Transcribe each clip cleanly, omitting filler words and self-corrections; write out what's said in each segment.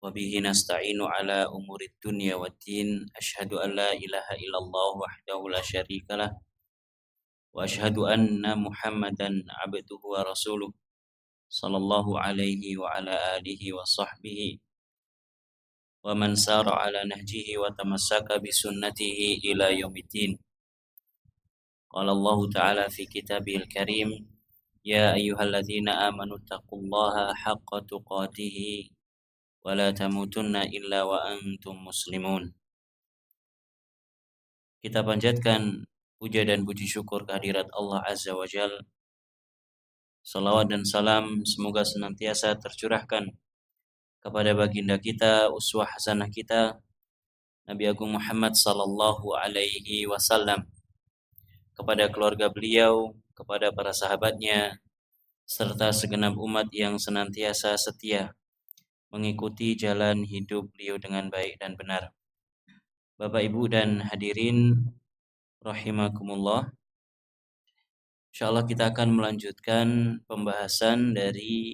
وبه نستعين على أمور الدنيا والدين أشهد أن لا إله إلا الله وحده لا شريك له وأشهد أن محمدا عبده ورسوله صلى الله عليه وعلى آله وصحبه ومن سار على نهجه وتمسك بسنته إلى يوم الدين. قال الله تعالى في كتابه الكريم: يا أيها الذين آمنوا اتقوا الله حق تقاته ولا تموتن إلا وأنتم مسلمون. Kita panjatkan puja dan puji syukur kehadirat Allah Azza wa Jalla. Salawat dan salam semoga senantiasa tercurahkan kepada baginda kita, uswah hasanah kita, Nabi Agung Muhammad sallallahu alaihi wasallam, kepada keluarga beliau, kepada para sahabatnya, serta segenap umat yang senantiasa setia mengikuti jalan hidup beliau dengan baik dan benar. Bapak, Ibu, dan hadirin rahimakumullah. Insyaallah kita akan melanjutkan pembahasan dari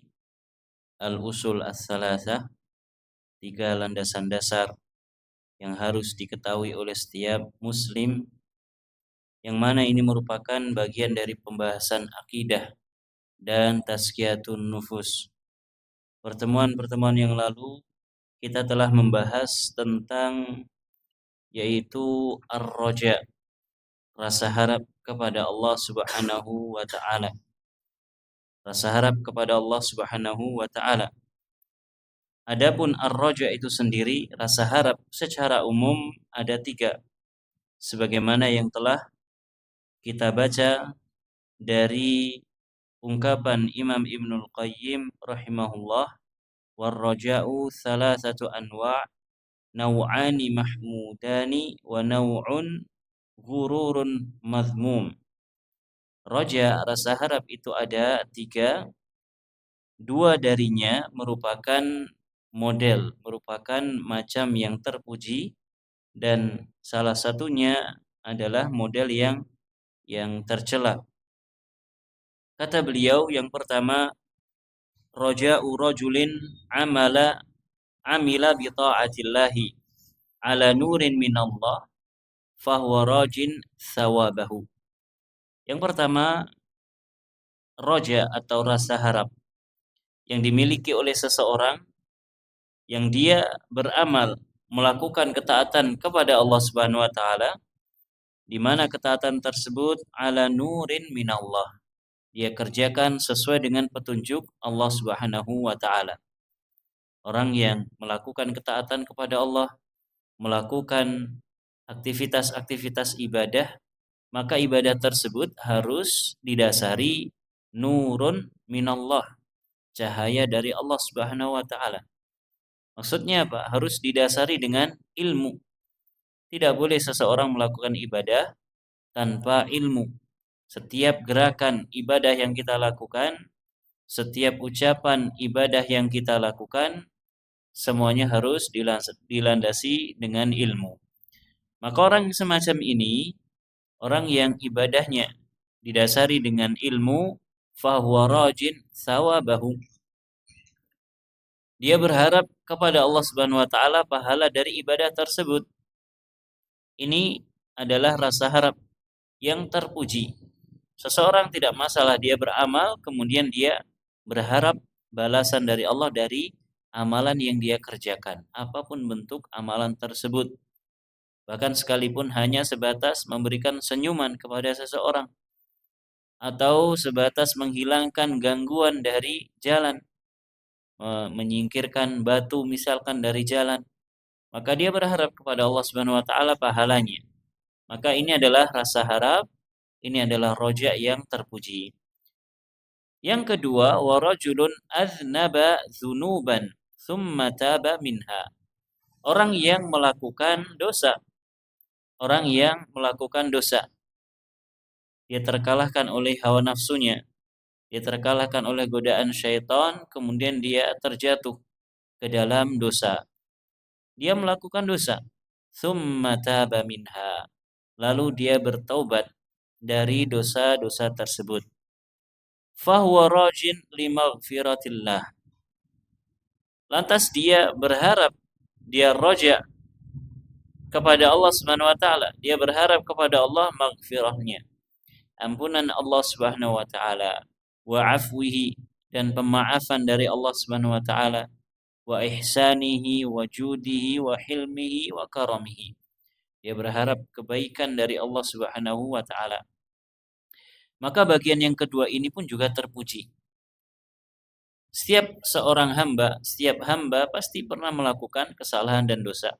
Al-Usul Ats-Tsalatsah, 3 landasan dasar yang harus diketahui oleh setiap muslim, yang mana ini merupakan bagian dari pembahasan akidah dan tazkiyatun nufus. Pertemuan-pertemuan yang lalu kita telah membahas tentang yaitu ar-raja, rasa harap kepada Allah Subhanahu wa taala. Rasa harap kepada Allah Subhanahu wa taala. Adapun ar-raja itu sendiri, rasa harap secara umum ada 3. Sebagaimana yang telah kita baca dari ungkapan Imam Ibnul Qayyim rahimahullah, war-raja'u thalathatu anwa' naw'ani mahmudani wa naw'un ghururun madhmum. Raja, rasa harap itu ada 3. 2 darinya merupakan model, merupakan macam yang terpuji, dan salah satunya adalah model yang tercela. Kata beliau, yang pertama, raja'u rajulin amila bi ta'atillahi ala nurin minallah fahuwa rajin thawabahu. Yang pertama, raja atau rasa harap yang dimiliki oleh seseorang yang dia beramal melakukan ketaatan kepada Allah Subhanahu wa taala, di mana ketaatan tersebut ala nurin minallah, dia kerjakan sesuai dengan petunjuk Allah Subhanahu wa taala. Orang yang melakukan ketaatan kepada Allah, melakukan aktivitas-aktivitas ibadah, maka ibadah tersebut harus didasari nurun minallah, cahaya dari Allah Subhanahu wa taala. Maksudnya apa? Harus didasari dengan ilmu. Tidak boleh seseorang melakukan ibadah tanpa ilmu. Setiap gerakan ibadah yang kita lakukan, setiap ucapan ibadah yang kita lakukan, semuanya harus dilandasi dengan ilmu. Maka orang semacam ini, orang yang ibadahnya didasari dengan ilmu, fahuwa rajin thawabahu, dia berharap kepada Allah Subhanahu wa taala pahala dari ibadah tersebut. Ini adalah rasa harap yang terpuji. Seseorang tidak masalah dia beramal, kemudian dia berharap balasan dari Allah dari amalan yang dia kerjakan, apapun bentuk amalan tersebut. Bahkan sekalipun hanya sebatas memberikan senyuman kepada seseorang, atau sebatas menghilangkan gangguan dari jalan, menyingkirkan batu misalkan dari jalan, maka dia berharap kepada Allah Subhanahu wa taala pahalanya. Maka ini adalah rasa harap, ini adalah roja yang terpuji. Yang kedua, wa rajulun aznaba dzunuban tsumma taba minha. Orang yang melakukan dosa. Orang yang melakukan dosa. Dia terkalahkan oleh hawa nafsunya. Dia terkalahkan oleh godaan syaitan, kemudian dia terjatuh ke dalam dosa. Dia melakukan dosa. Tsumma taba minha. Lalu dia bertaubat dari dosa-dosa tersebut. Fahuwa rajin limaghfiratillah. lantas dia berharap, dia roja kepada Allah Subhanahu wa taala, dia berharap kepada Allah maghfirahnya, ampunan Allah Subhanahu wa taala, wa afwihi, dan pemaafan dari Allah Subhanahu wa taala, wa ihsanihi wa judihi wa hilmihi wa karamihi. Dia berharap kebaikan dari Allah Subhanahu wa taala. Maka bagian yang kedua ini pun juga terpuji. Setiap hamba pasti pernah melakukan kesalahan dan dosa.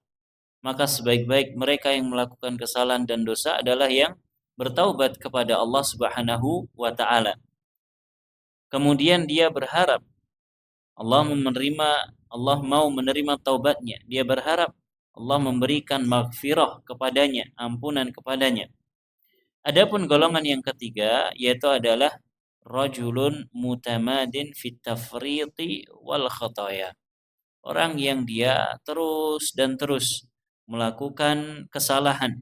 Maka sebaik-baik mereka yang melakukan kesalahan dan dosa adalah yang bertaubat kepada Allah Subhanahu wa taala. Kemudian dia berharap Allah mau menerima taubatnya. Dia berharap Allah memberikan maghfirah kepadanya, ampunan kepadanya. Adapun golongan yang ketiga yaitu adalah rajulun mutamadin fit tafriti wal khataya. Orang yang dia terus dan terus melakukan kesalahan.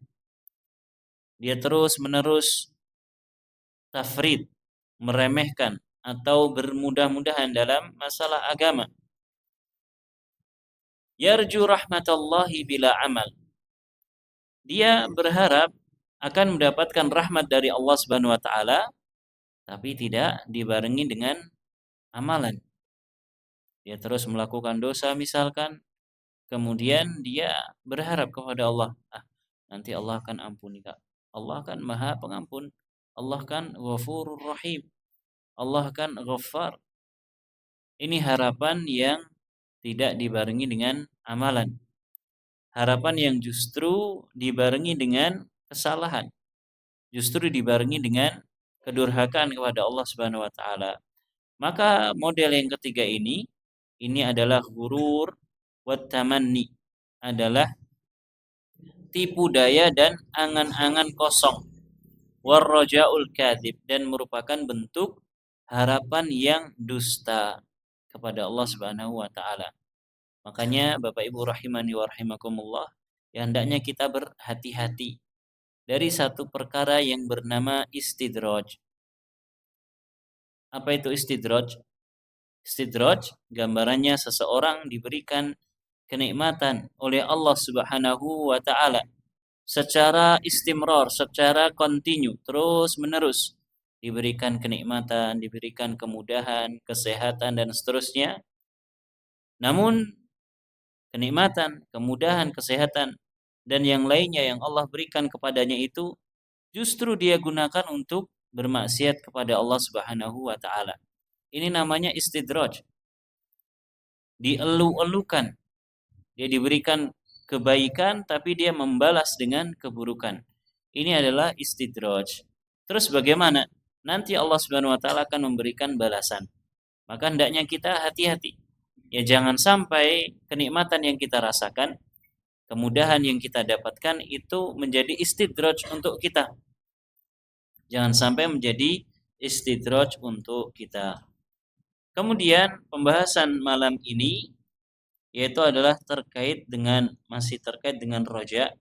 Dia terus-menerus tafrid, meremehkan atau bermudah-mudahan dalam masalah agama. Yarju rahmatallahi bila amal. Dia berharap akan mendapatkan rahmat dari Allah Subhanahu wa taala tapi tidak dibarengi dengan amalan. Dia terus melakukan dosa misalkan, kemudian dia berharap kepada Allah, nanti Allah akan ampuni Kak. Allah kan Maha Pengampun. Allah kan Ghafurur Rahim. Allah kan Ghaffar. Ini harapan yang tidak dibarengi dengan amalan. Harapan yang justru dibarengi dengan kesalahan. Justru dibarengi dengan kedurhakaan kepada Allah Subhanahu wa taala. Maka model yang ketiga ini adalah ghurur wa tamanni, adalah tipu daya dan angan-angan kosong. Warrajaul kadzib, dan merupakan bentuk harapan yang dusta kepada Allah Subhanahu wa taala. Makanya Bapak Ibu rahimani wa rahimakumullah, ya hendaknya kita berhati-hati dari satu perkara yang bernama istidraj. Apa itu istidraj? Istidraj gambarannya seseorang diberikan kenikmatan oleh Allah Subhanahu wa taala secara istimrar, secara kontinu, terus menerus diberikan kenikmatan, diberikan kemudahan, kesehatan dan seterusnya. Namun kenikmatan, kemudahan, kesehatan dan yang lainnya yang Allah berikan kepadanya itu justru dia gunakan untuk bermaksiat kepada Allah Subhanahu wa taala. Ini namanya istidraj. Dielu-elukan. Dia diberikan kebaikan tapi dia membalas dengan keburukan. Ini adalah istidraj. Terus bagaimana? Nanti Allah Subhanahu wa taala akan memberikan balasan. Maka hendaknya kita hati-hati. Ya jangan sampai kenikmatan yang kita rasakan, kemudahan yang kita dapatkan itu menjadi istidraj untuk kita. Jangan sampai menjadi istidraj untuk kita. Kemudian pembahasan malam ini yaitu adalah masih terkait dengan roja.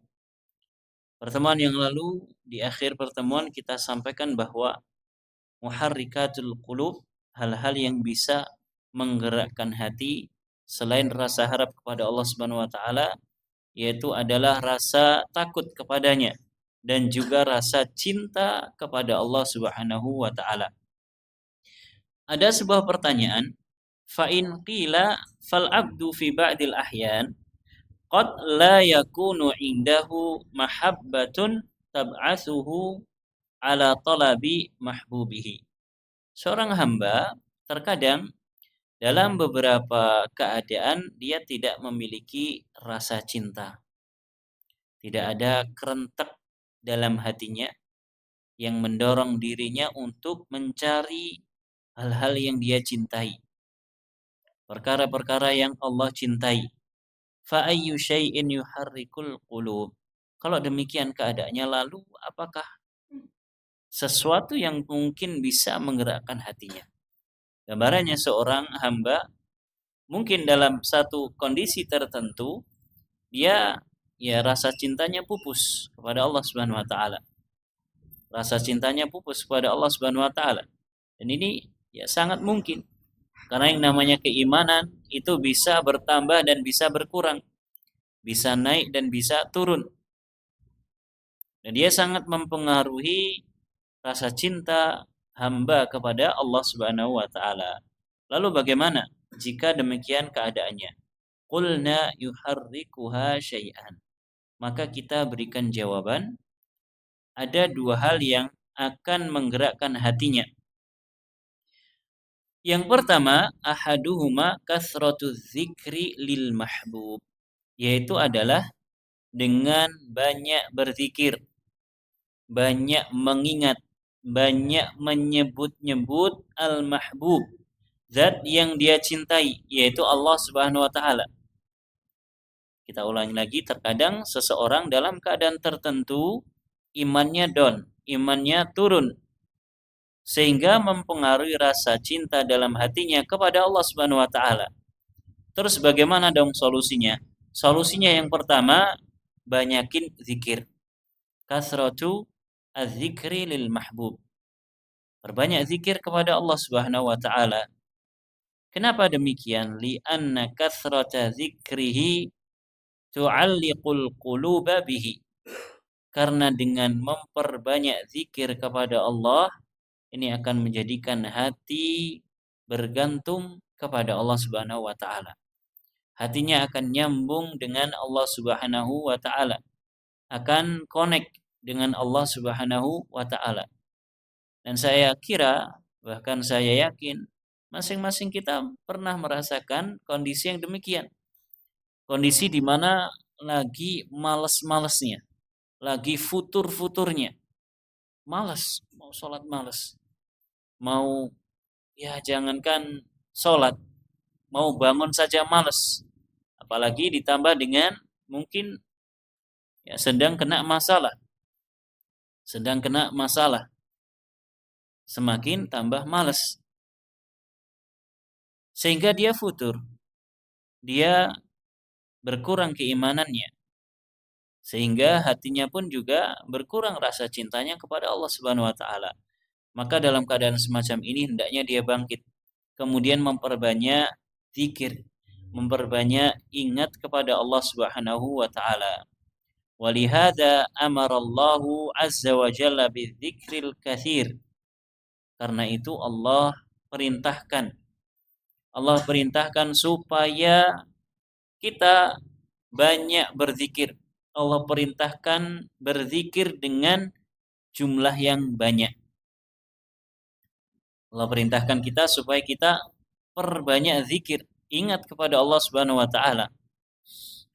Pertemuan yang lalu, di akhir pertemuan kita sampaikan bahwa muharrikatul qulub, hal-hal yang bisa menggerakkan hati selain rasa harap kepada Allah Subhanahu wa taala, yaitu adalah rasa takut kepadanya dan juga rasa cinta kepada Allah Subhanahu wa taala. Ada sebuah pertanyaan, fa in qila fal abdu fi ba'dil ahyan qad la yakunu indahu mahabbatun tab'atsuhu ala talabi mahbubihi. Seorang hamba terkadang dalam beberapa keadaan dia tidak memiliki rasa cinta. Tidak ada kerentek dalam hatinya yang mendorong dirinya untuk mencari hal-hal yang dia cintai. Perkara-perkara yang Allah cintai. Fa ayyu syai'in yuharrikul qulub. Kalau demikian keadaannya, lalu apakah sesuatu yang mungkin bisa menggerakkan hatinya? Gambarannya seorang hamba mungkin dalam satu kondisi tertentu dia rasa cintanya pupus kepada Allah Subhanahu wa taala. Rasa cintanya pupus kepada Allah Subhanahu wa taala. Dan ini sangat mungkin Karena yang namanya keimanan itu bisa bertambah dan bisa berkurang, bisa naik dan bisa turun. Dan dia sangat mempengaruhi rasa cinta hamba kepada Allah Subhanahu wa taala. Lalu bagaimana jika demikian keadaannya? Qulna yuharrikuha syai'an. Maka kita berikan jawaban, ada dua hal yang akan menggerakkan hatinya. Yang pertama, ahaduhuma kasratu dzikri lil mahbub, yaitu adalah dengan banyak berzikir, banyak mengingat, banyak menyebut-nyebut al-mahbub, zat yang dia cintai, yaitu Allah Subhanahu wa taala. Kita ulangi lagi, terkadang seseorang dalam keadaan tertentu imannya down, imannya turun, sehingga mempengaruhi rasa cinta dalam hatinya kepada Allah Subhanahu wa taala. Terus bagaimana dong solusinya? Solusinya yang pertama, banyakin zikir. Kasratu az-zikri lil mahbub. Perbanyak zikir kepada Allah Subhanahu wa taala. Kenapa demikian? Li'anna kasrata zikrihi tu'alliqul quluba bihi. Karena dengan memperbanyak zikir kepada Allah, ini akan menjadikan hati bergantung kepada Allah Subhanahu wa taala. Hatinya akan nyambung dengan Allah Subhanahu wa taala, akan connect dengan Allah Subhanahu wa taala. Dan saya kira, bahkan saya yakin, masing-masing kita pernah merasakan kondisi yang demikian. Kondisi di mana lagi males-malesnya, lagi futur-futurnya. Males, mau sholat males. Mau, ya jangankan sholat, mau bangun saja males. Apalagi ditambah dengan mungkin ya sedang kena masalah. Semakin tambah males. Sehingga dia futur. Dia berkurang keimanannya. Sehingga hatinya pun juga berkurang rasa cintanya kepada Allah Subhanahu wa taala. Maka dalam keadaan semacam ini hendaknya dia bangkit, kemudian memperbanyak zikir, memperbanyak ingat kepada Allah Subhanahu wa taala. Walihada amarallahu azza wa jalla bidzikril katsir. Karena itu Allah perintahkan supaya kita banyak berzikir. Allah perintahkan berzikir dengan jumlah yang banyak. Allah perintahkan kita supaya kita perbanyak zikir, ingat kepada Allah Subhanahu wa taala.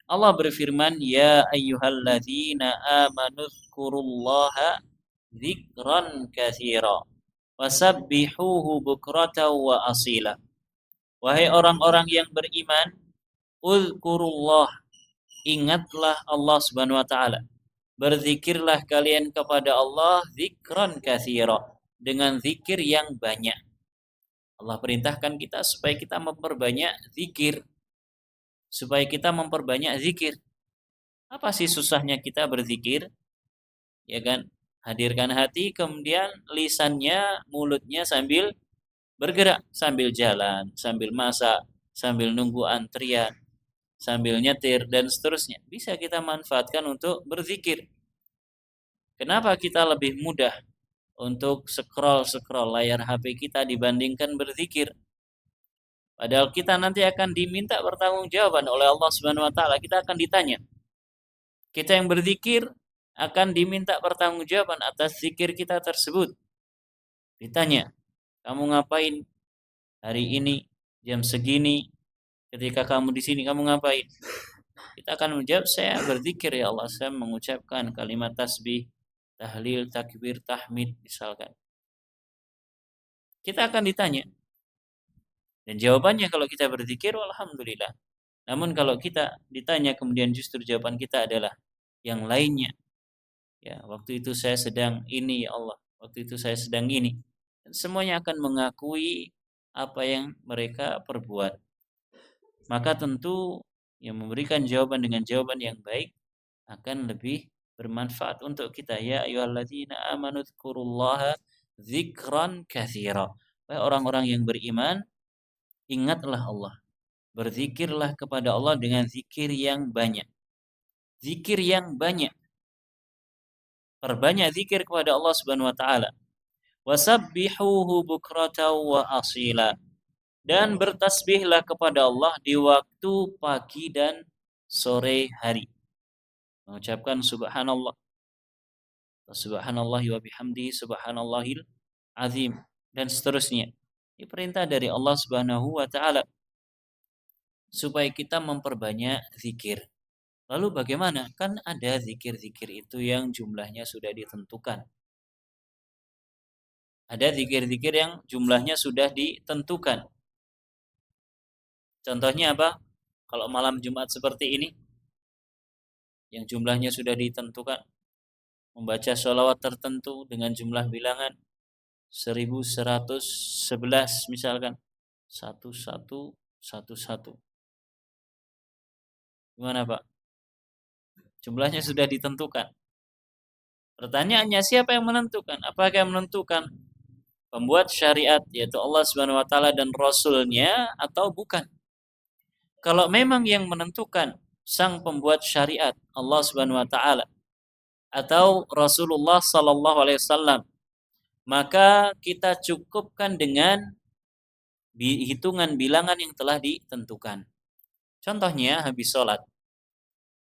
Allah berfirman, "Ya ayyuhalladzina amanu dzkurullaha dzikran katsira wasabbihuhu bukratan wa asila." Wahai orang-orang yang beriman, uzkurullah, ingatlah Allah Subhanahu wa taala. Berzikirlah kalian kepada Allah dzikran katsira, dengan zikir yang banyak. Allah perintahkan kita supaya kita memperbanyak zikir. Apa sih susahnya kita berzikir? Ya kan? Hadirkan hati, kemudian lisannya, mulutnya sambil bergerak, sambil jalan, sambil masak, sambil nunggu antrian, sambil nyetir, dan seterusnya. Bisa kita manfaatkan untuk berzikir. Kenapa kita lebih mudah untuk scroll layar HP kita dibandingkan berzikir? Padahal kita nanti akan diminta pertanggungjawaban oleh Allah Subhanahu wa taala. Kita akan ditanya. Kita yang berzikir akan diminta pertanggungjawaban atas zikir kita tersebut. Ditanya, kamu ngapain hari ini jam segini? Ketika kamu di sini kamu ngapain? Kita akan menjawab, saya berzikir ya Allah, saya mengucapkan kalimat tasbih, tahlil, takbir, tahmid misalkan. Kita akan ditanya. Dan jawabannya kalau kita berzikir, alhamdulillah. Namun kalau kita ditanya kemudian justru jawaban kita adalah yang lainnya. Ya, waktu itu saya sedang ini ya Allah, waktu itu saya sedang ini. Dan semuanya akan mengakui apa yang mereka perbuat. Maka tentu yang memberikan jawaban dengan jawaban yang baik akan lebih bermanfaat untuk kita. Ya ayyuhalladzina amanu dzkurullaha dzikran katsira. Orang-orang yang beriman, Ingatlah Allah. Berzikirlah kepada Allah dengan zikir yang banyak. Zikir yang banyak. Perbanyak zikir kepada Allah Subhanahu wa taala. Wasabbihuhu bukratan wa asila. Dan bertasbihlah kepada Allah di waktu pagi dan sore hari. Mengucapkan subhanallah. Subhanallah wa bihamdihi subhanallahil azim dan seterusnya. Ini perintah dari Allah Subhanahu wa taala supaya kita memperbanyak zikir. Lalu bagaimana? Kan ada zikir-zikir itu yang jumlahnya sudah ditentukan. Ada zikir-zikir yang jumlahnya sudah ditentukan. Contohnya apa? Kalau malam Jumat seperti ini, yang jumlahnya sudah ditentukan, membaca sholawat tertentu dengan jumlah bilangan 1111 misalkan, 1111. Gimana Pak? Jumlahnya sudah ditentukan. Pertanyaannya, siapa yang menentukan? Apakah yang menentukan pembuat syariat, yaitu Allah Subhanahu wa taala dan Rasul-Nya, atau bukan? Kalau memang yang menentukan sang pembuat syariat, Allah Subhanahu wa taala, atau Rasulullah sallallahu alaihi wasallam, maka kita cukupkan dengan hitungan bilangan yang telah ditentukan. Contohnya habis sholat.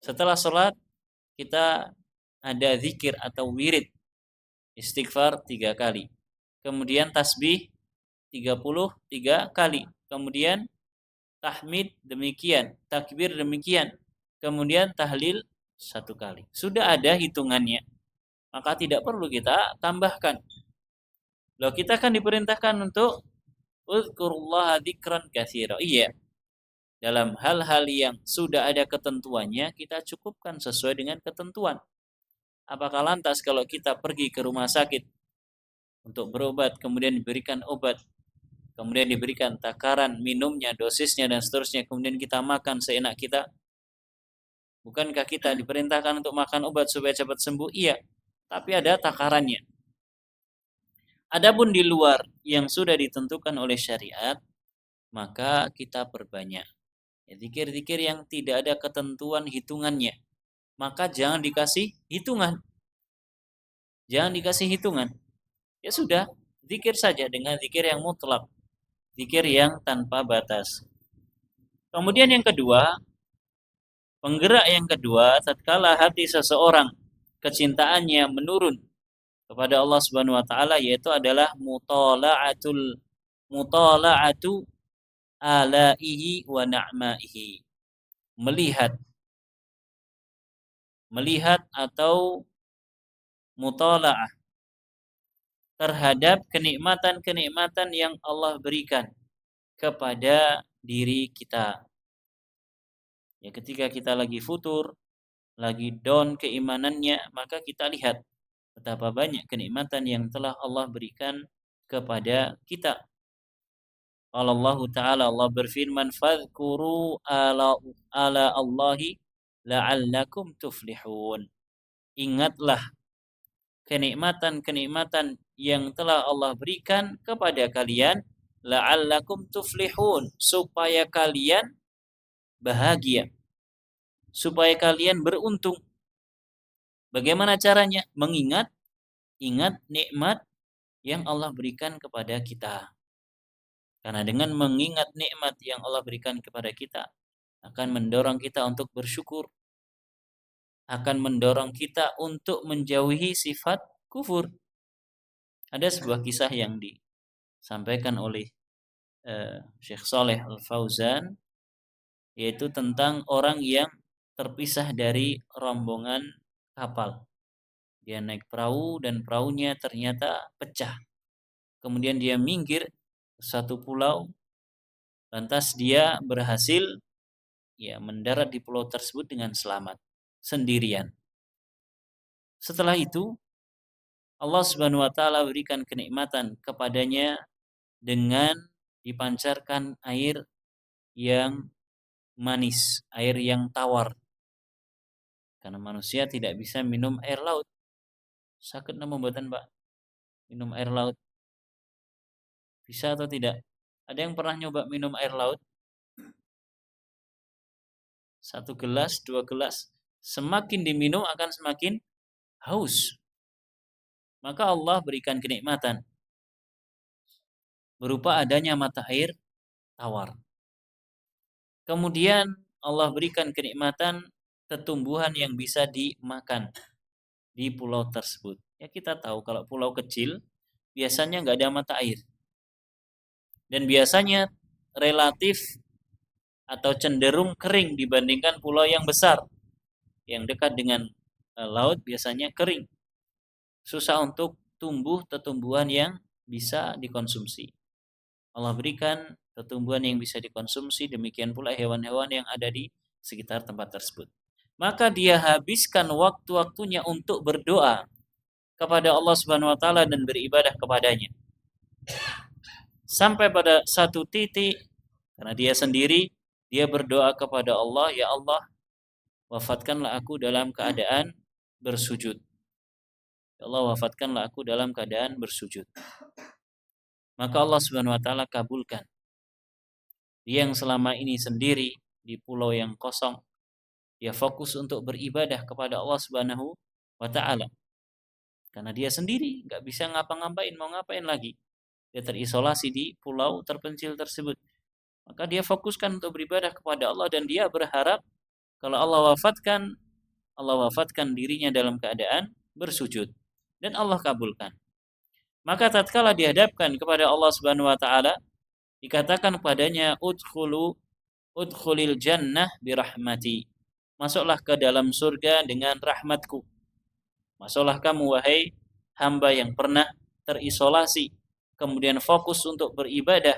Setelah sholat kita ada zikir atau wirid, istighfar 3 kali. Kemudian tasbih 33 kali. Kemudian tahmid demikian, takbir demikian. Kemudian tahlil 1 kali. Sudah ada hitungannya. Maka tidak perlu kita tambahkan. Loh, kita kan diperintahkan untuk uzkurullaha dzikran katsira. Iya. Dalam hal-hal yang sudah ada ketentuannya, kita cukupkan sesuai dengan ketentuan. Apakah lantas kalau kita pergi ke rumah sakit untuk berobat, kemudian diberikan obat, kemudian diberikan takaran minumnya, dosisnya, dan seterusnya, kemudian kita makan seenak kita? Bukankah kita diperintahkan untuk makan obat supaya cepat sembuh? Iya, tapi ada takarannya. Adapun di luar yang sudah ditentukan oleh syariat, maka kita perbanyak. Zikir-zikir yang tidak ada ketentuan hitungannya, maka jangan dikasih hitungan. Jangan dikasih hitungan. Ya sudah, zikir saja dengan zikir yang mutlak. Zikir yang tanpa batas. Kemudian yang kedua, penggerak yang kedua, tatkala hati seseorang kecintaannya menurun kepada Allah Subhanahu wa taala, yaitu adalah mutala'atu alaihi wa na'maihi. Melihat atau mutala'ah terhadap kenikmatan-kenikmatan yang Allah berikan kepada diri kita. Ya, ketika kita lagi futur, lagi down keimanannya, maka kita lihat betapa banyak kenikmatan yang telah Allah berikan kepada kita. Allah Ta'ala, Allah berfirman, "Fadhkuru ala Allahi la'allakum tuflihun." Ingatlah kenikmatan-kenikmatan yang telah Allah berikan kepada kalian, la'allakum tuflihun, supaya kalian bahagia, supaya kalian beruntung. Bagaimana caranya? Ingat nikmat yang Allah berikan kepada kita. Karena dengan mengingat nikmat yang Allah berikan kepada kita, akan mendorong kita untuk bersyukur, akan mendorong kita untuk menjauhi sifat kufur. Ada sebuah kisah yang disampaikan oleh Syekh Saleh Al-Fauzan, yaitu tentang orang yang terpisah dari rombongan kapal. Dia naik perahu dan perahunya ternyata pecah. Kemudian dia minggir ke satu pulau, lantas dia berhasil mendarat di pulau tersebut dengan selamat, sendirian. Setelah itu Allah Subhanahu wa taala berikan kenikmatan kepadanya dengan dipancarkan air yang manis, air yang tawar. Karena manusia tidak bisa minum air laut. Sakit nama buatan Pak minum air laut. Bisa atau tidak? Ada yang pernah nyoba minum air laut? 1 gelas, 2 gelas. Semakin diminum akan semakin haus. Maka Allah berikan kenikmatan berupa adanya mata air tawar. Kemudian Allah berikan kenikmatan tumbuhan yang bisa dimakan di pulau tersebut. Ya kita tahu kalau pulau kecil biasanya nggak ada mata air. Dan biasanya relatif atau cenderung kering dibandingkan pulau yang besar. Yang dekat dengan laut biasanya kering. Susah untuk tumbuh tumbuhan yang bisa dikonsumsi. Allah berikan tumbuhan yang bisa dikonsumsi, demikian pula hewan-hewan yang ada di sekitar tempat tersebut. Maka dia habiskan waktu-waktunya untuk berdoa kepada Allah Subhanahu wa taala dan beribadah kepadanya. Sampai pada satu titik karena dia sendiri, dia berdoa kepada Allah, ya Allah, wafatkanlah aku dalam keadaan bersujud. Ya Allah, wafatkanlah aku dalam keadaan bersujud. Maka Allah Subhanahu wa taala kabulkan. Dia yang selama ini sendiri di pulau yang kosong, dia fokus untuk beribadah kepada Allah Subhanahu wa taala. Karena dia sendiri nggak bisa ngapa-ngapain, mau ngapain lagi? Dia terisolasi di pulau terpencil tersebut. Maka dia fokuskan untuk beribadah kepada Allah dan dia berharap kalau Allah wafatkan dirinya dalam keadaan bersujud dan Allah kabulkan. Maka tatkala dihadapkan kepada Allah Subhanahu wa taala, dikatakan kepadanya udkhulil jannah birahmati. Masuklah ke dalam surga dengan rahmatku. Masuklah kamu wahai hamba yang pernah terisolasi, kemudian fokus untuk beribadah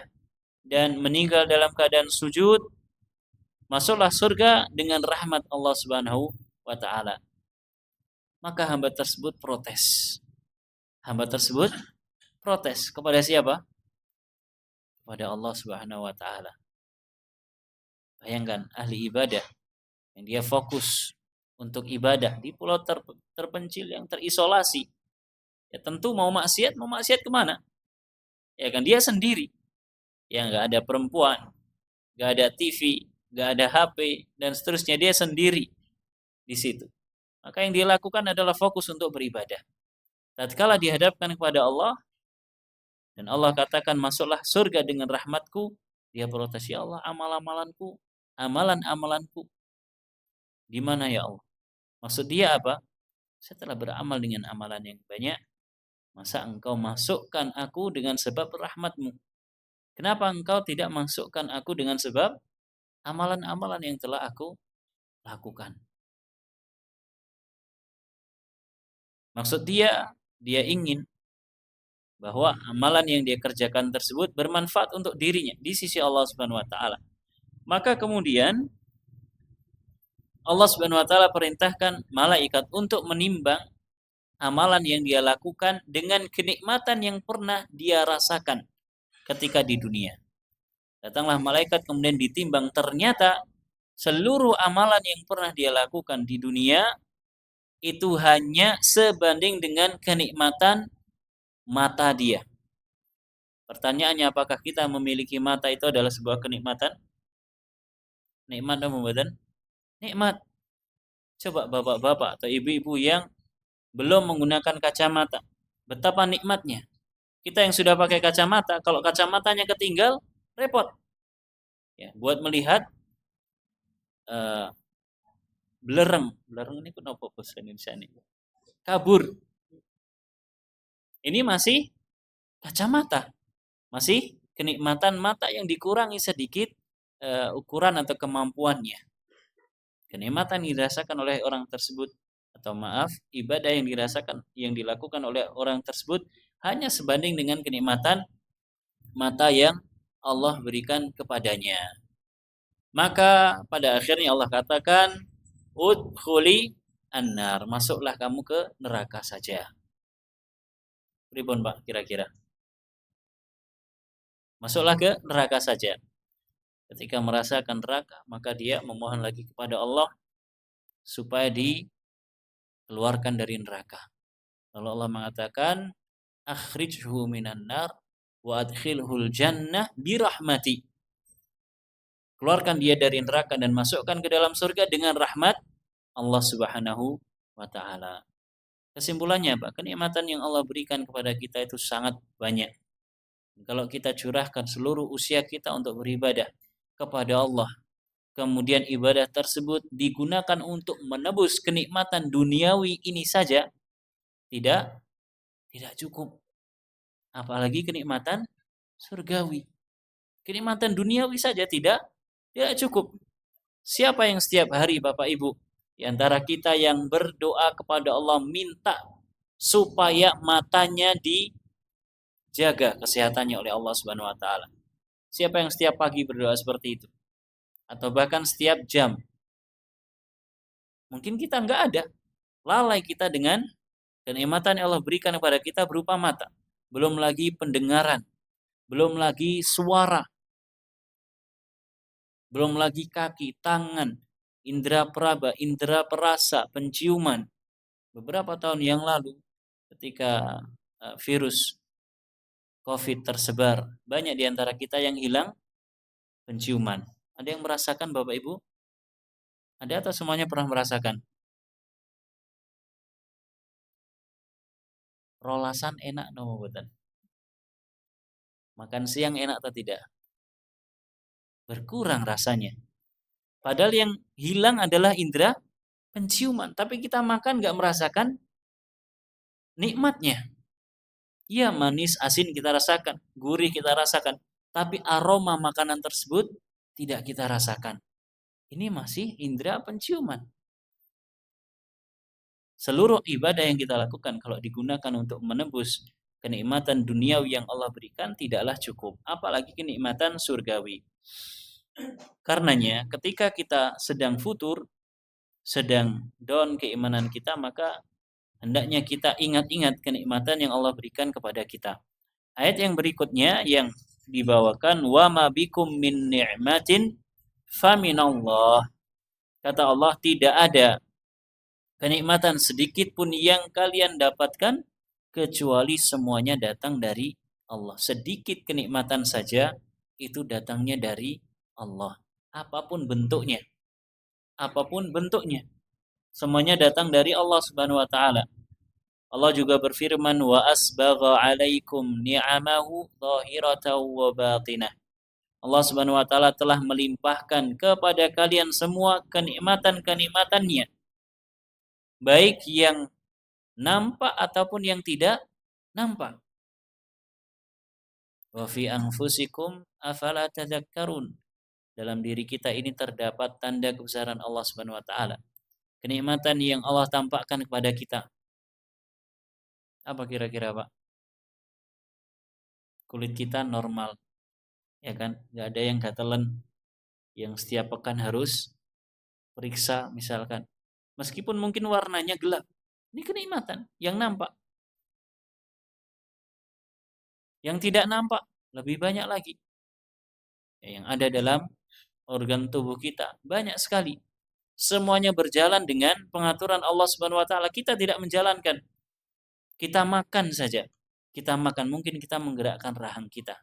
dan meninggal dalam keadaan sujud. Masuklah surga dengan rahmat Allah Subhanahu wa taala. Maka hamba tersebut protes. Hamba tersebut protes kepada siapa? Kepada Allah Subhanahu wa taala. Bayangkan ahli ibadah yang dia fokus untuk ibadah di pulau terpencil yang terisolasi. Ya tentu mau maksiat kemana? Ya kan dia sendiri. Ya nggak ada perempuan, nggak ada TV, nggak ada HP dan seterusnya, dia sendiri di situ. Maka yang dia lakukan adalah fokus untuk beribadah. Tatkala dihadapkan kepada Allah dan Allah katakan masuklah surga dengan rahmatku, dia protes, ya Allah, amalan-amalanku di mana ya Allah? Maksud dia apa? Saya telah beramal dengan amalan yang banyak, masa engkau masukkan aku dengan sebab rahmatmu? Kenapa engkau tidak masukkan aku dengan sebab amalan-amalan yang telah aku lakukan? Maksud dia ingin bahwa amalan yang dia kerjakan tersebut bermanfaat untuk dirinya di sisi Allah Subhanahu wa taala. Maka kemudian Allah Subhanahu wa taala perintahkan malaikat untuk menimbang amalan yang dia lakukan dengan kenikmatan yang pernah dia rasakan ketika di dunia. Datanglah malaikat kemudian ditimbang, ternyata seluruh amalan yang pernah dia lakukan di dunia itu hanya sebanding dengan kenikmatan mata dia. Pertanyaannya, apakah kita memiliki mata itu adalah sebuah kenikmatan? Nikmat atau pembuatan? Nikmat. Coba bapak-bapak atau ibu-ibu yang belum menggunakan kacamata, betapa nikmatnya. Kita yang sudah pakai kacamata, kalau kacamatanya ketinggal, repot. Ya, buat melihat belereng ini kenapa bahasa Indonesia ini? Kabur. Ini masih kacamata, masih kenikmatan mata yang dikurangi sedikit ukuran atau kemampuannya. Kenikmatan yang dirasakan oleh orang tersebut, atau maaf, ibadah yang dilakukan oleh orang tersebut hanya sebanding dengan kenikmatan mata yang Allah berikan kepadanya. Maka pada akhirnya Allah katakan, udkhuli annar, masuklah kamu ke neraka saja. Pripun Pak kira-kira? Masuklah ke neraka saja. Ketika merasakan neraka, maka dia memohon lagi kepada Allah supaya dikeluarkan dari neraka. Lalu Allah mengatakan, akhrijhu minan nar wa adkhilhul jannah birahmati. Keluarkan dia dari neraka dan masukkan ke dalam surga dengan rahmat Allah Subhanahu wa taala. Kesimpulannya apa? Kenikmatan yang Allah berikan kepada kita itu sangat banyak. Kalau kita curahkan seluruh usia kita untuk beribadah kepada Allah, kemudian ibadah tersebut digunakan untuk menebus kenikmatan duniawi ini saja, tidak cukup. Apalagi kenikmatan surgawi. Kenikmatan duniawi saja tidak cukup. Siapa yang setiap hari Bapak Ibu di antara kita yang berdoa kepada Allah minta supaya matanya dijaga kesehatannya oleh Allah Subhanahu wa taala? Siapa yang setiap pagi berdoa seperti itu? Atau bahkan setiap jam? Mungkin kita enggak ada. Lalai kita dengan kenikmatan yang Allah berikan kepada kita berupa mata. Belum lagi pendengaran, belum lagi suara, belum lagi kaki, tangan, indera peraba, indera perasa, penciuman. Beberapa tahun yang lalu ketika virus COVID tersebar, banyak di antara kita yang hilang penciuman. Ada yang merasakan Bapak Ibu? Ada atau semuanya pernah merasakan? Rolasan enak no betul. Makan siang enak atau tidak? Berkurang rasanya. Padahal yang hilang adalah indera penciuman. Tapi kita makan nggak merasakan nikmatnya. Iya, manis, asin kita rasakan, gurih kita rasakan. Tapi aroma makanan tersebut tidak kita rasakan. Ini masih indera penciuman. Seluruh ibadah yang kita lakukan kalau digunakan untuk menebus kenikmatan duniawi yang Allah berikan tidaklah cukup, apalagi kenikmatan surgawi. Karenanya ketika kita sedang futur, sedang down keimanan kita, maka hendaknya kita ingat-ingat kenikmatan yang Allah berikan kepada kita. Ayat yang berikutnya yang dibawakan, wa ma bikum min ni'matin faminallah. Kata Allah, tidak ada kenikmatan sedikit pun yang kalian dapatkan kecuali semuanya datang dari Allah. Sedikit kenikmatan saja itu datangnya dari Allah. Apapun bentuknya. Apapun bentuknya. Semuanya datang dari Allah Subhanahu wa taala. Allah juga berfirman, wa asbagha 'alaikum ni'amahu zahiratan wa batinah. Allah Subhanahu wa taala telah melimpahkan kepada kalian semua kenikmatan-kenikmatannya, baik yang nampak ataupun yang tidak nampak. Wa fi anfusikum afala tadhakkarun. Dalam diri kita ini terdapat tanda kebesaran Allah Subhanahu wa taala. Kenikmatan yang Allah tampakkan kepada kita. Apa kira-kira, Pak? Kulit kita normal, ya kan? Nggak ada yang gatelan, yang setiap pekan harus periksa misalkan. Meskipun mungkin warnanya gelap. Ini kenikmatan yang nampak. Yang tidak nampak lebih banyak lagi. Yang ada dalam organ tubuh kita banyak sekali. Semuanya berjalan dengan pengaturan Allah Subhanahu wa taala. Kita tidak menjalankan. Kita makan saja. Kita makan, mungkin kita menggerakkan rahang kita.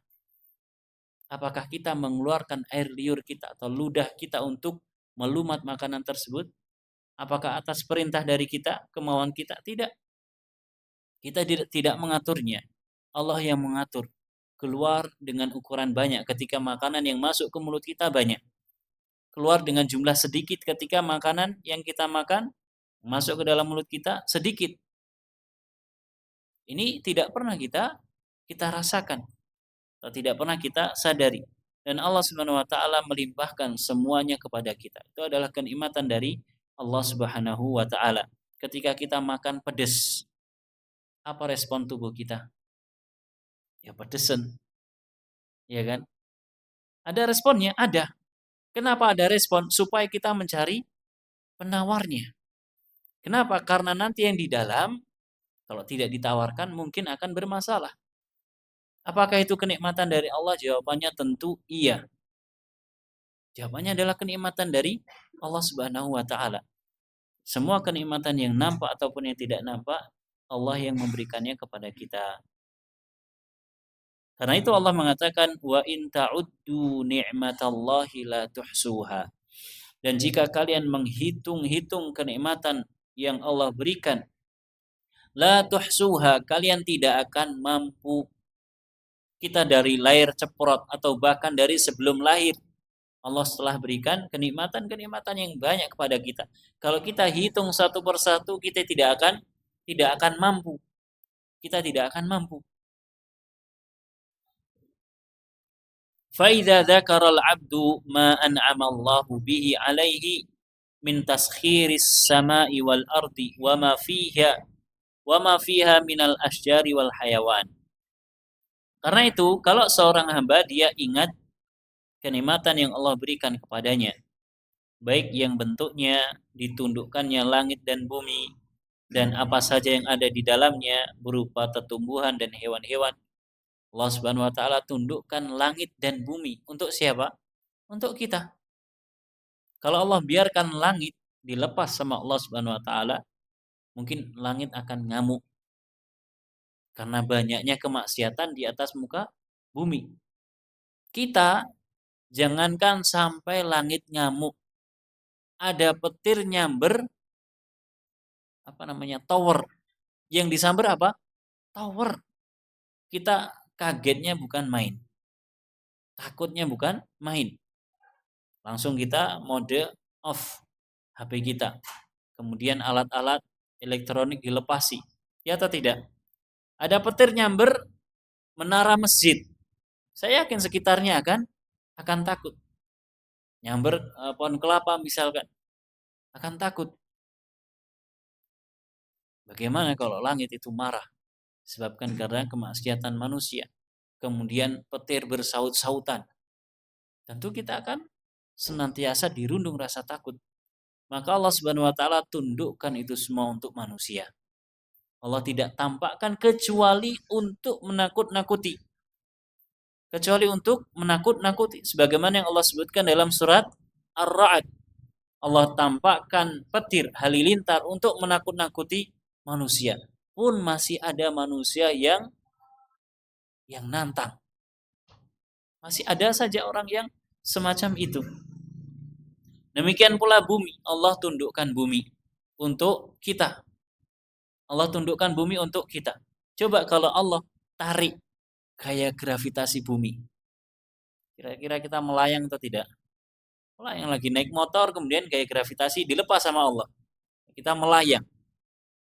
Apakah kita mengeluarkan air liur kita atau ludah kita untuk melumat makanan tersebut? Apakah atas perintah dari kita, kemauan kita? Tidak. Kita tidak mengaturnya. Allah yang mengatur. Keluar dengan ukuran banyak ketika makanan yang masuk ke mulut kita banyak. Keluar dengan jumlah sedikit ketika makanan yang kita makan masuk ke dalam mulut kita sedikit. Ini tidak pernah kita rasakan. Atau tidak pernah kita sadari. Dan Allah Subhanahu wa taala melimpahkan semuanya kepada kita. Itu adalah kenikmatan dari Allah Subhanahu wa taala. Ketika kita makan pedas, apa respon tubuh kita? Ya pedesan. Ya kan? Ada responnya? Ada. Kenapa ada respon? Supaya kita mencari penawarnya. Kenapa? Karena nanti yang di dalam kalau tidak ditawarkan mungkin akan bermasalah. Apakah itu kenikmatan dari Allah? Jawabannya tentu iya. Jawabannya adalah kenikmatan dari Allah Subhanahu wa taala. Semua kenikmatan yang nampak ataupun yang tidak nampak, Allah yang memberikannya kepada kita. Karena itu Allah mengatakan wa in ta'uddu ni'matallahi la tuhsuha. Dan jika kalian menghitung-hitung kenikmatan yang Allah berikan, la tuhsuha, kalian tidak akan mampu. Kita dari lahir ceprot atau bahkan dari sebelum lahir, Allah telah berikan kenikmatan-kenikmatan yang banyak kepada kita. Kalau kita hitung satu persatu, kita tidak akan mampu. Kita tidak akan mampu. فَإِذَا ذَكَرَ الْعَبْدُ مَا أَنْعَمَ اللَّهُ بِهِ عَلَيْهِ مِنْ تَسْخِيرِ السَّمَاءِ وَالْأَرْضِ وَمَا فِيهَا مِنَ الْأَشْجَارِ وَالْحَيَوَانِ. Karena itu, kalau seorang hamba dia ingat kenikmatan yang Allah berikan kepadanya, baik yang bentuknya ditundukkannya langit dan bumi dan apa saja yang ada di dalamnya berupa tumbuhan dan hewan-hewan. Allah Subhanahu wa taala tundukkan langit dan bumi untuk siapa? Untuk kita. Kalau Allah biarkan langit dilepas sama Allah Subhanahu wa taala, mungkin langit akan ngamuk karena banyaknya kemaksiatan di atas muka bumi. Kita jangankan sampai langit ngamuk, ada petir nyamber tower. Yang disamber apa? Tower. Kita kagetnya bukan main. Takutnya bukan main. Langsung kita mode off HP kita. Kemudian alat-alat elektronik dilepasi. Ya atau tidak? Ada petir nyamber menara masjid. Saya yakin sekitarnya akan takut. Nyamber pohon kelapa misalkan. Akan takut. Bagaimana kalau langit itu marah? Disebabkan karena kemaksiatan manusia. Kemudian petir bersaut-sautan. Tentu kita akan senantiasa dirundung rasa takut. Maka Allah Subhanahu wa taala tundukkan itu semua untuk manusia. Allah tidak tampakkan kecuali untuk menakut-nakuti. Kecuali untuk menakut-nakuti. Sebagaimana yang Allah sebutkan dalam surat Ar-Ra'd. Allah tampakkan petir halilintar untuk menakut-nakuti manusia. Pun masih ada manusia yang nantang. Masih ada saja orang yang semacam itu. Demikian pula bumi. Allah tundukkan bumi untuk kita. Allah tundukkan bumi untuk kita. Coba kalau Allah tarik gaya gravitasi bumi. Kira-kira kita melayang atau tidak? Melayang lagi naik motor, kemudian gaya gravitasi dilepas sama Allah. Kita melayang.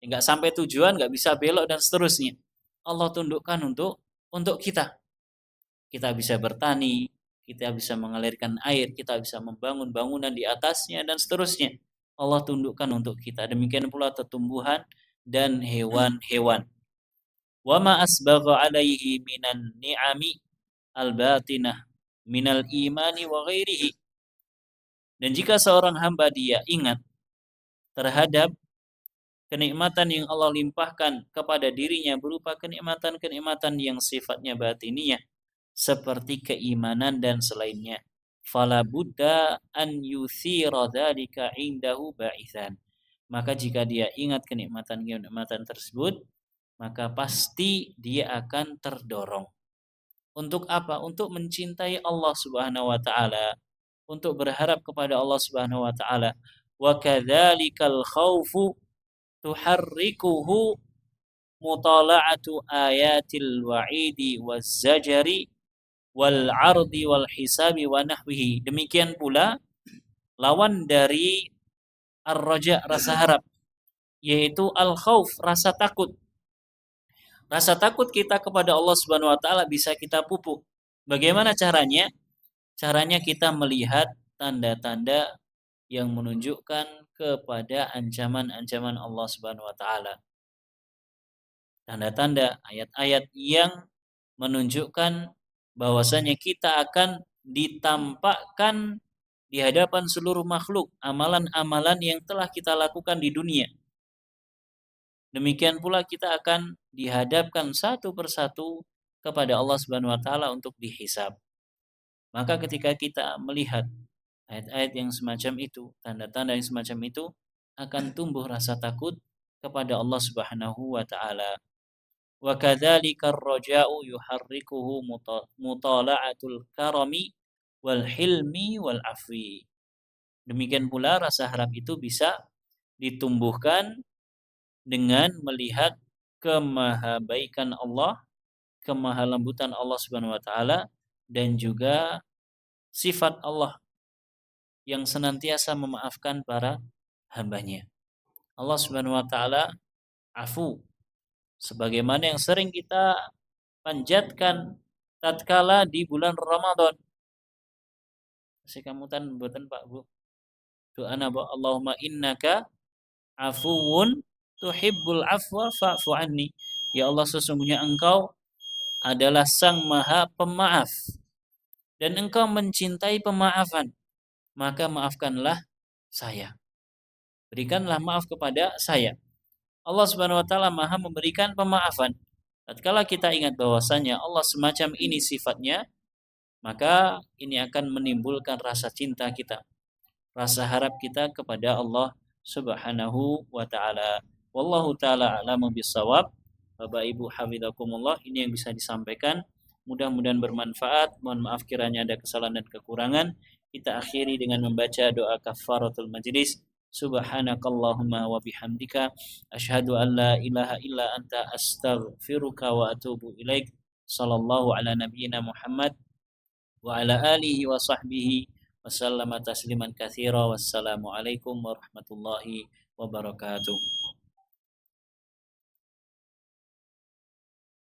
Enggak sampai tujuan, enggak bisa belok dan seterusnya. Allah tundukkan untuk kita. Kita bisa bertani, kita bisa mengalirkan air, kita bisa membangun bangunan di atasnya dan seterusnya. Allah tundukkan untuk kita. Demikian pula tumbuhan dan hewan-hewan. Wa ma asbagha alaihi minan ni'ami al-batinah minal imani wa ghairihi. Dan jika seorang hamba dia ingat terhadap kenikmatan yang Allah limpahkan kepada dirinya berupa kenikmatan-kenikmatan yang sifatnya batiniyah seperti keimanan dan selainnya, fala budda an yuthira dzalika indahu ba'ithan. Maka jika dia ingat kenikmatan-kenikmatan tersebut, maka pasti dia akan terdorong. Untuk apa? Untuk mencintai Allah Subhanahu wa taala, untuk berharap kepada Allah Subhanahu wa taala. Wa kadzalikal khaufu tuharrikuhu mutala'atu ayatil wa'idi waz-zajari wal 'ardi wal hisabi wa nahwihi. Demikian pula lawan dari ar-raja, rasa harap, yaitu al-khauf, rasa takut. Rasa takut kita kepada Allah Subhanahu wa taala bisa kita pupuk. Bagaimana caranya? Caranya kita melihat tanda-tanda yang menunjukkan kepada ancaman-ancaman Allah Subhanahu wa taala. Tanda-tanda ayat-ayat yang menunjukkan bahwasanya kita akan ditampakkan di hadapan seluruh makhluk amalan-amalan yang telah kita lakukan di dunia. Demikian pula kita akan dihadapkan satu persatu kepada Allah Subhanahu wa taala untuk dihisab. Maka ketika kita melihat ayat-ayat yang semacam itu, tanda-tanda yang semacam itu, akan tumbuh rasa takut kepada Allah Subhanahu wa taala. Wa kadzalika ar-raja'u yuharrikuhu mutala'atul karami wal hilmi wal afwi. Demikian pula rasa harap itu bisa ditumbuhkan dengan melihat kemahabaikan Allah, kemahalembutan Allah Subhanahu wa taala, dan juga sifat Allah yang senantiasa memaafkan para hambanya. Allah Subhanahu wa taala afu, sebagaimana yang sering kita panjatkan tatkala di bulan Ramadan. Sekamutan mboten Pak Bu. Doana ba Allahumma innaka afuwun tuhibbul afwa fa'fu anni. Ya Allah, sesungguhnya Engkau adalah Sang Maha Pemaaf dan Engkau mencintai pemaafan, maka maafkanlah saya. Berikanlah maaf kepada saya. Allah Subhanahu wa taala Maha memberikan pemaafan. Tatkala kita ingat bahwasanya Allah semacam ini sifatnya, maka ini akan menimbulkan rasa cinta kita, rasa harap kita kepada Allah Subhanahu wa taala. Wallahu taala a'lamu bissawab. Bapak Ibu hafizakumullah, ini yang bisa disampaikan. Mudah-mudahan bermanfaat. Mohon maaf kiranya ada kesalahan dan kekurangan. Kita akhiri dengan membaca doa kafaratul majlis. Subhanakallahumma wa bihamdika asyhadu an la ilaha illa anta astaghfiruka wa atubu ilaik. Sallallahu ala nabiyyina Muhammad wa ala alihi wa sahbihi wa sallama tasliman katsira. Wassalamu alaikum warahmatullahi wabarakatuh.